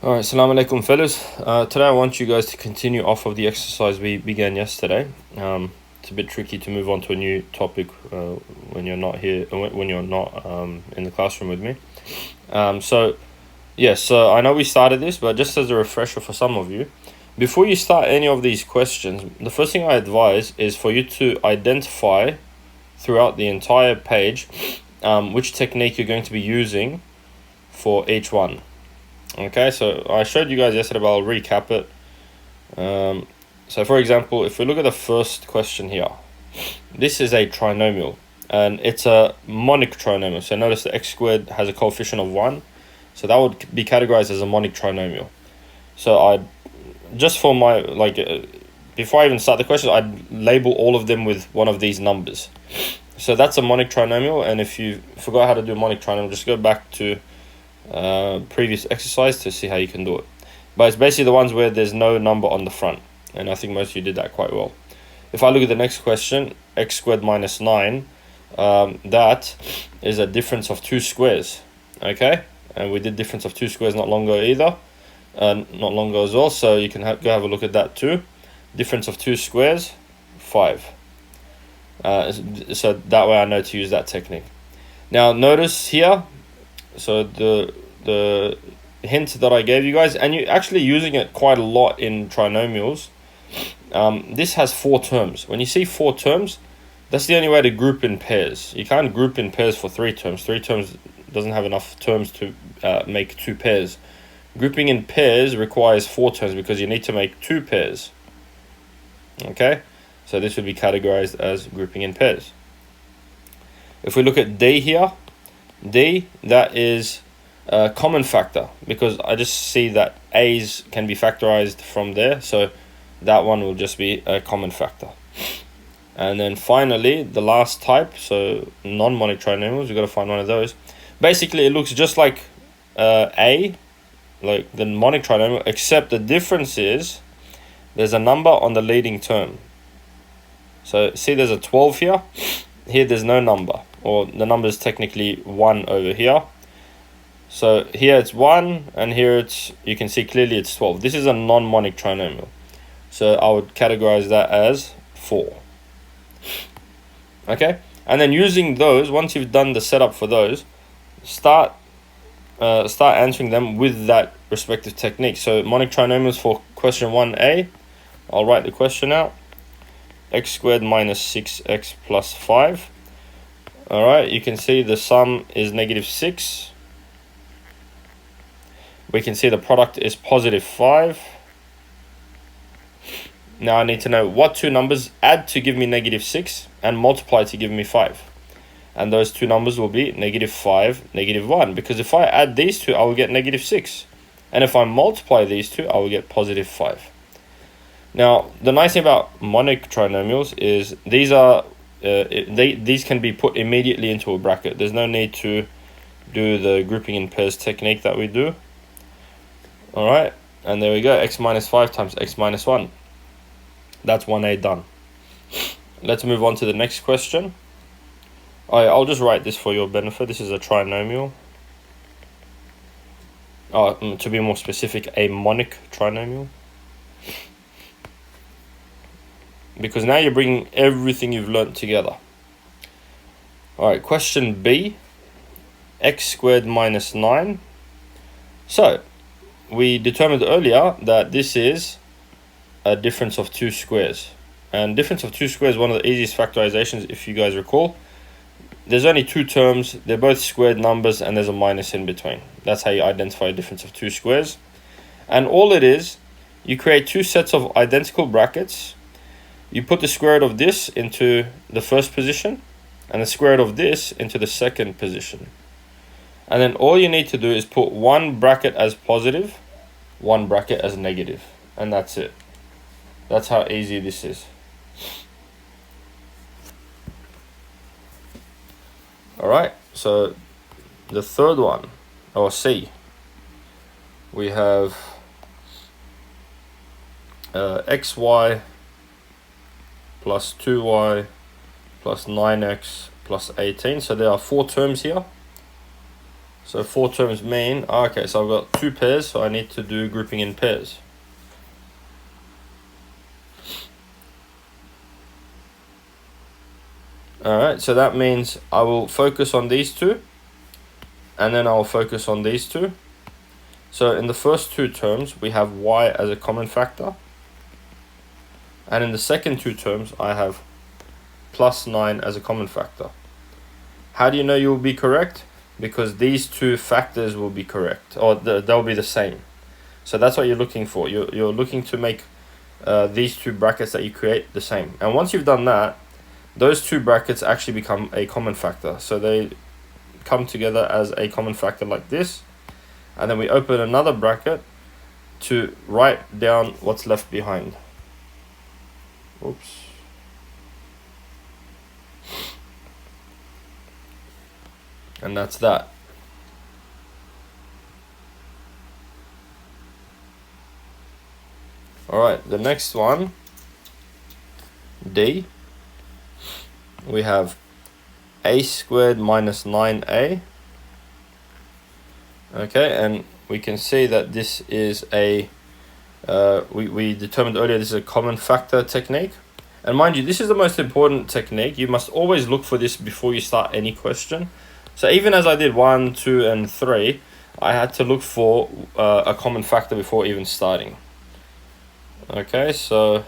Alright, Assalamu alaikum fellas. Today I want you guys to continue off of the exercise we began yesterday. It's a bit tricky to move on to a new topic when you're not here, when you're not in the classroom with me. So I know we started this, but just as a refresher for some of you, before you start any of these questions, the first thing I advise is for you to identify throughout the entire page which technique you're going to be using for each one. Okay, so I showed you guys yesterday, but I'll recap it. So for example, if we look at the first question here, this is a trinomial, and it's a monic trinomial. So notice the x squared has a coefficient of 1, so that would be categorized as a monic trinomial. So I just for my before I even start the question, I'd label all of them with one of these numbers. So that's a monic trinomial, and if you forgot how to do a monic trinomial, just go back to previous exercise to see how you can do it. But it's basically the ones where there's no number on the front, and I think most of you did that quite well. If I look at the next question, x squared minus 9, that is a difference of two squares. Okay, and we did difference of two squares not long ago either, not long ago as well, so you can go have a look at that too. Difference of two squares, 5. So that way I know to use that technique. Now notice here, so the hint that I gave you guys, and you're actually using it quite a lot in trinomials, this has 4 terms. When you see 4 terms, that's the only way to group in pairs. You can't group in pairs for 3 terms. 3 terms doesn't have enough terms to make 2 pairs. Grouping in pairs requires 4 terms because you need to make 2 pairs. Okay, so this would be categorized as grouping in pairs. If we look at D here, D, that is a common factor, because I just see that A's can be factorized from there, so that one will just be a common factor. And then finally, the last type, so non-monic trinomials, we've got to find one of those. Basically, it looks just like A, like the monic trinomial, except the difference is there's a number on the leading term. So see, there's a 12 here. Here there's no number, or the number is technically 1 over here. So here it's 1, and here it's, you can see clearly it's 12. This is a non-monic trinomial, so I would categorize that as 4. Okay, and then using those, once you've done the setup for those, start answering them with that respective technique. So monic trinomials for question 1a, I'll write the question out. X squared minus 6x plus 5. Alright, you can see the sum is negative 6. We can see the product is positive 5. Now I need to know what 2 numbers add to give me negative 6 and multiply to give me 5. And those 2 numbers will be negative 5, negative 1. Because if I add these 2, I will get negative 6. And if I multiply these 2, I will get positive 5. Now, the nice thing about monic trinomials is these are these can be put immediately into a bracket. There's no need to do the grouping in pairs technique that we do. All right, and there we go. X minus 5 times x minus 1. That's 1a done. Let's move on to the next question. I'll just write this for your benefit. This is a trinomial. To be more specific, a monic trinomial. Because now you're bringing everything you've learnt together. Alright, question B, x squared minus 9. So, we determined earlier that this is a difference of 2 squares. And difference of 2 squares is one of the easiest factorizations, if you guys recall. There's only 2 terms, they're both squared numbers, and there's a minus in between. That's how you identify a difference of 2 squares. And all it is, you create 2 sets of identical brackets. You put the square root of this into the first position, and the square root of this into the second position. And then all you need to do is put one bracket as positive, one bracket as negative, and that's it. That's how easy this is. Alright, so the third one, or C, we have xy plus 2y plus 9x plus 18. So there are 4 terms here. So 4 terms mean, okay, so I've got 2 pairs, so I need to do grouping in pairs. Alright, so that means I will focus on these two, and then I'll focus on these two. So in the first 2 terms, we have y as a common factor. And in the second 2 terms, I have plus 9 as a common factor. How do you know you will be correct? Because these 2 factors will be correct, or they'll be the same. So that's what you're looking for. You're looking to make these 2 brackets that you create the same. And once you've done that, those 2 brackets actually become a common factor. So they come together as a common factor like this. And then we open another bracket to write down what's left behind. Oops. And that's that. Alright, the next one, D, we have a squared minus 9a. Okay, and we can see that this is a, we determined earlier this is a common factor technique. And mind you, this is the most important technique. You must always look for this before you start any question. So even as I did 1, 2, and 3, I had to look for a common factor before even starting. Okay, so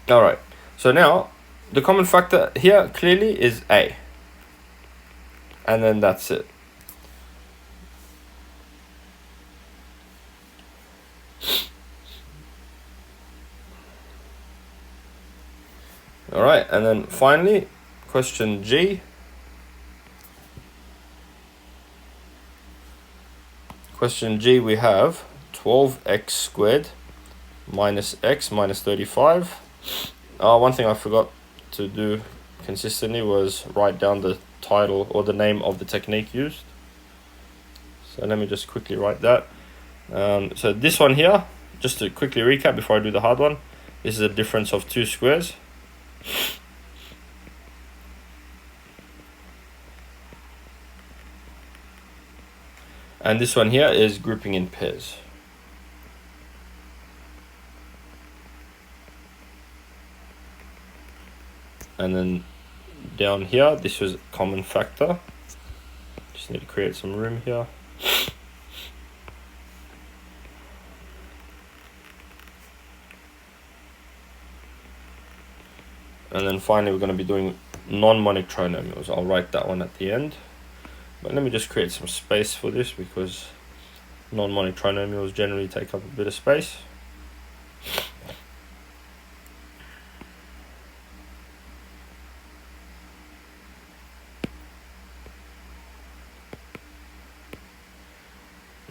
all right, so now the common factor here clearly is a, and then that's it. All right, and then finally, question G. Question G, we have 12x squared minus x minus 35. One thing I forgot to do consistently was write down the title or the name of the technique used. So let me just quickly write that. So this one here, just to quickly recap before I do the hard one, this is a difference of 2 squares. And this one here is grouping in pairs. And then down here, this was common factor. Just need to create some room here. And then finally, we're going to be doing non-monic trinomials. I'll write that one at the end. But let me just create some space for this because non-monic trinomials generally take up a bit of space.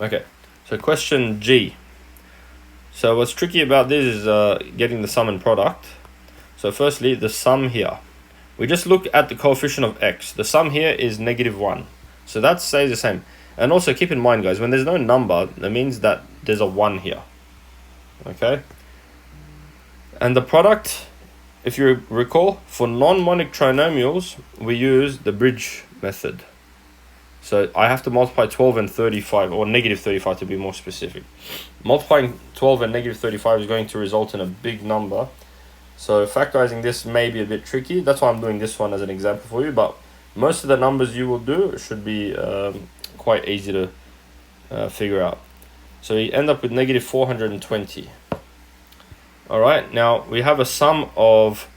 Okay, so question G. So what's tricky about this is getting the sum and product. So firstly, the sum here. We just look at the coefficient of x. The sum here is -1. So that stays the same. And also keep in mind, guys, when there's no number, that means that there's a 1 here. Okay? And the product, if you recall, for non-monic trinomials, we use the bridge method. So I have to multiply 12 and 35, or -35 to be more specific. Multiplying 12 and -35 is going to result in a big number. So factorizing this may be a bit tricky. That's why I'm doing this one as an example for you. But most of the numbers you will do should be quite easy to figure out. So you end up with -420. All right, now we have a sum of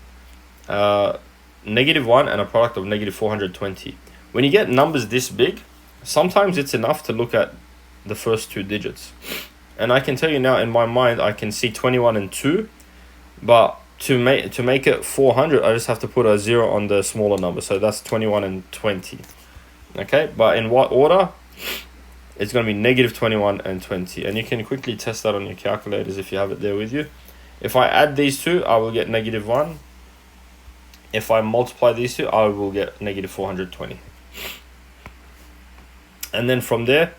-1 and a product of -420. When you get numbers this big, sometimes it's enough to look at the first 2 digits. And I can tell you now, in my mind, I can see 21 and 2, but to make it 400, I just have to put a 0 on the smaller number. So that's 21 and 20. Okay, but in what order? It's going to be -21 and 20. And you can quickly test that on your calculators if you have it there with you. If I add these two, I will get -1. If I multiply these two, I will get -420. And then from there,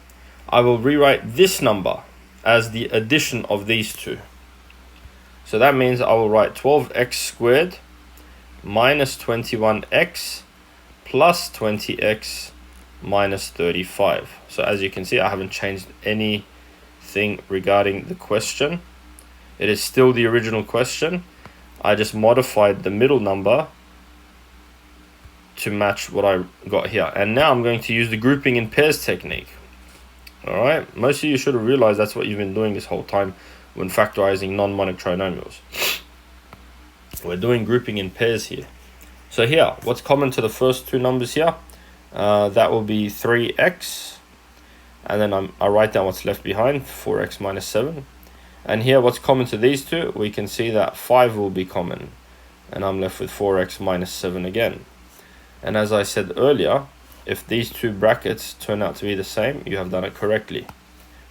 I will rewrite this number as the addition of these two. So that means I will write 12x squared minus 21x plus 20x minus 35. So as you can see, I haven't changed anything regarding the question. It is still the original question. I just modified the middle number to match what I got here. And now I'm going to use the grouping in pairs technique. All right, most of you should have realized that's what you've been doing this whole time when factorizing non-monic trinomials. We're doing grouping in pairs here. So here, what's common to the first two numbers here? That will be 3x, and then I write down what's left behind, 4x minus 7. And here, what's common to these two? We can see that 5 will be common, and I'm left with 4x minus 7 again. And as I said earlier, if these two brackets turn out to be the same, you have done it correctly,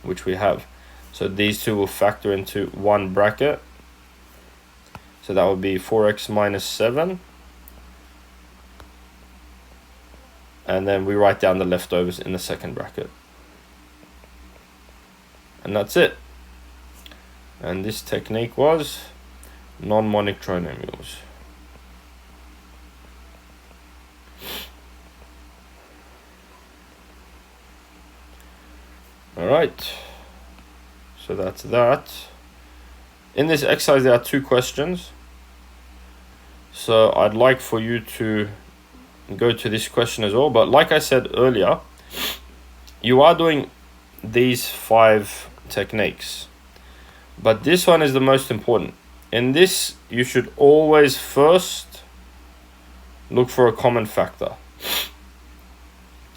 which we have. So these two will factor into one bracket. So that would be 4x minus 7. And then we write down the leftovers in the second bracket. And that's it. And this technique was non-monic trinomials. All right, so that's that. In this exercise, there are two questions. So I'd like for you to go to this question as well. But like I said earlier, you are doing these 5 techniques. But this one is the most important. In this, you should always first look for a common factor.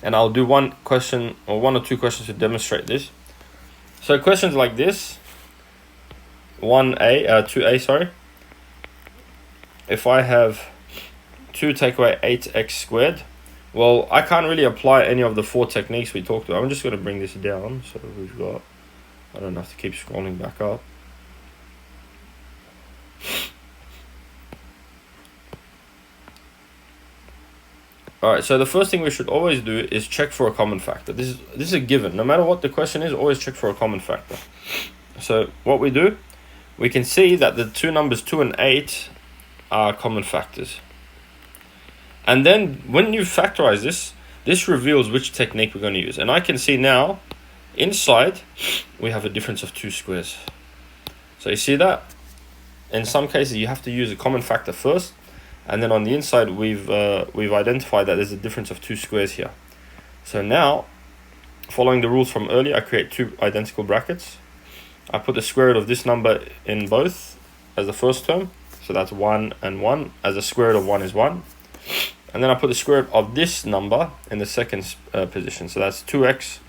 And I'll do one question or one or two questions to demonstrate this. So questions like this, 2a, sorry. If I have 2 take away 8x squared, well, I can't really apply any of the 4 techniques we talked about. I'm just going to bring this down. So we've got, I don't have to keep scrolling back up. Alright, so the first thing we should always do is check for a common factor. This is a given. No matter what the question is, always check for a common factor. So what we do, we can see that the two numbers 2 and 8 are common factors. And then when you factorize this reveals which technique we're going to use. And I can see now, inside, we have a difference of 2 squares. So you see that? In some cases, you have to use a common factor first. And then on the inside, we've identified that there's a difference of 2 squares here. So now, following the rules from earlier, I create 2 identical brackets. I put the square root of this number in both as the first term. So that's 1 and 1, as the square root of 1 is 1. And then I put the square root of this number in the second position. So that's 2x,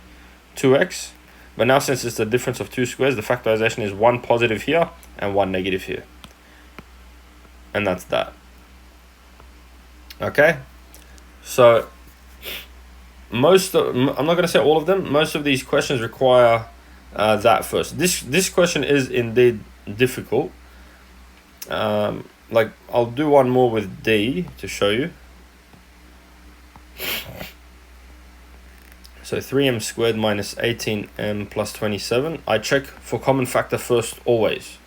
2x. But now since it's the difference of 2 squares, the factorization is 1 positive here and 1 negative here. And that's that. Okay, so I'm not going to say all of them. Most of these questions require that first. This question is indeed difficult. Like I'll do one more with D to show you. So 3m squared minus 18m plus 27. I check for common factor first always.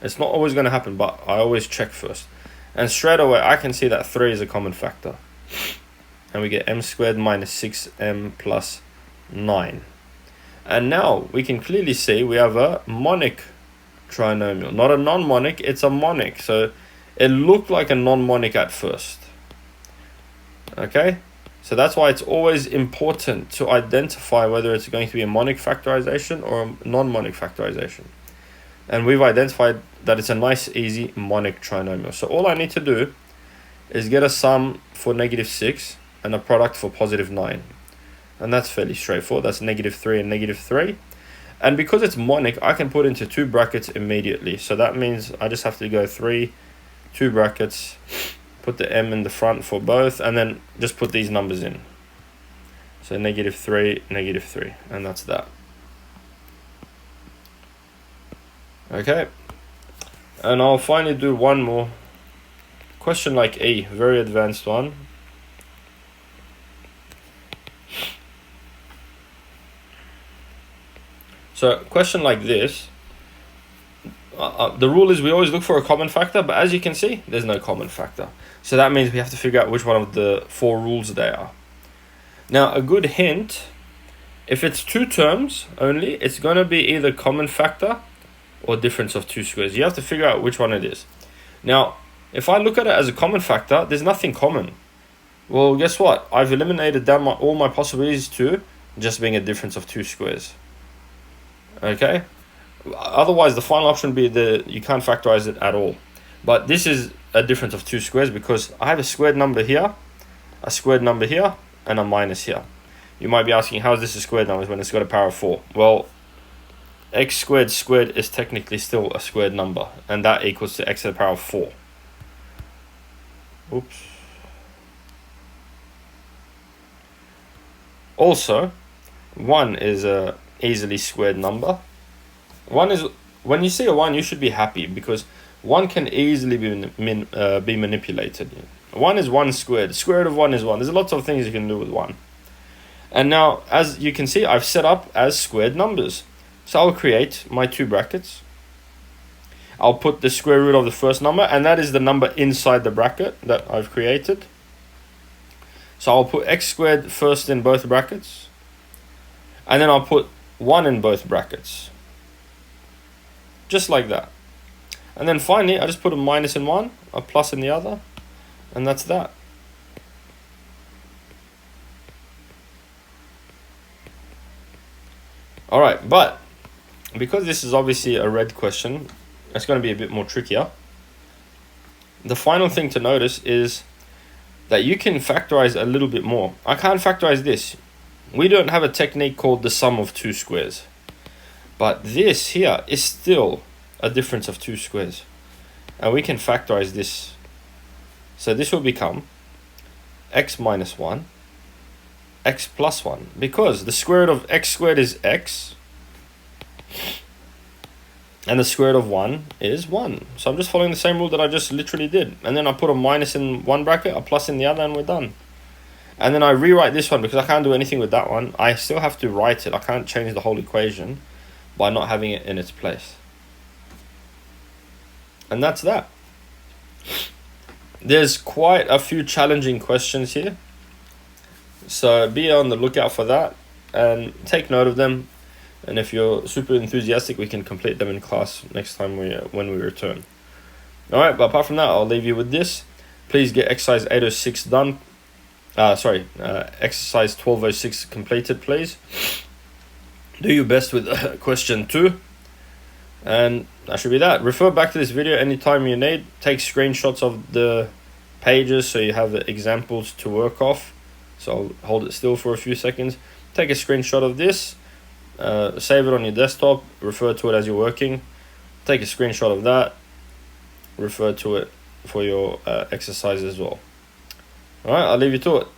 It's not always going to happen, but I always check first. And straight away, I can see that 3 is a common factor. And we get m squared minus 6m plus 9. And now we can clearly see we have a monic trinomial. Not a non-monic, it's a monic. So it looked like a non-monic at first. Okay? So that's why it's always important to identify whether it's going to be a monic factorization or a non-monic factorization. And we've identified that it's a nice, easy monic trinomial. So all I need to do is get a sum for -6 and a product for +9. And that's fairly straightforward. That's -3 and -3. And because it's monic, I can put into 2 brackets immediately. So that means I just have to go 3, 2 brackets, put the m in the front for both, and then just put these numbers in. So -3, -3, and that's that. Okay, and I'll finally do one more question like E, very advanced one. So a question like this, the rule is we always look for a common factor, but as you can see, there's no common factor. So that means we have to figure out which one of the 4 rules they are. Now, a good hint, if it's 2 terms only, it's going to be either common factor or difference of 2 squares. You have to figure out which one it is. Now, if I look at it as a common factor, there's nothing common. Well, guess what? I've eliminated down all my possibilities to just being a difference of 2 squares. Okay? Otherwise, the final option would be you can't factorize it at all. But this is a difference of 2 squares because I have a squared number here, a squared number here, and a minus here. You might be asking, how is this a squared number when it's got a power of 4? Well, x squared squared is technically still a squared number, and that equals to x to the power of 4. Oops. Also, 1 is a easily squared number. 1 is, when you see a 1, you should be happy because 1 can easily be manipulated. 1 is 1 squared. Square root of 1 is 1. There's lots of things you can do with 1. And now, as you can see, I've set up as squared numbers. So I'll create my 2 brackets. I'll put the square root of the first number, and that is the number inside the bracket that I've created. So I'll put x squared first in both brackets. And then I'll put 1 in both brackets. Just like that. And then finally, I just put a minus in one, a plus in the other, and that's that. Alright, but because this is obviously a red question, it's going to be a bit more trickier. The final thing to notice is that you can factorize a little bit more. I can't factorize this. We don't have a technique called the sum of 2 squares. But this here is still a difference of 2 squares. And we can factorize this. So this will become x minus 1, x plus 1. Because the square root of x squared is x. And the square root of 1 is 1. So I'm just following the same rule that I just literally did. And then I put a minus in one bracket, a plus in the other, and we're done. And then I rewrite this one because I can't do anything with that one. I still have to write it. I can't change the whole equation by not having it in its place. And that's that. There's quite a few challenging questions here. So be on the lookout for that and take note of them. And if you're super enthusiastic, we can complete them in class next time when we return. Alright, but apart from that, I'll leave you with this. Please get exercise 806 done. Exercise 1206 completed, please. Do your best with question 2. And that should be that. Refer back to this video anytime you need. Take screenshots of the pages so you have the examples to work off. So I'll hold it still for a few seconds. Take a screenshot of this. Save it on your desktop. Refer to it as you're working. Take a screenshot of that. Refer to it for your exercise as well. Alright, I'll leave you to it.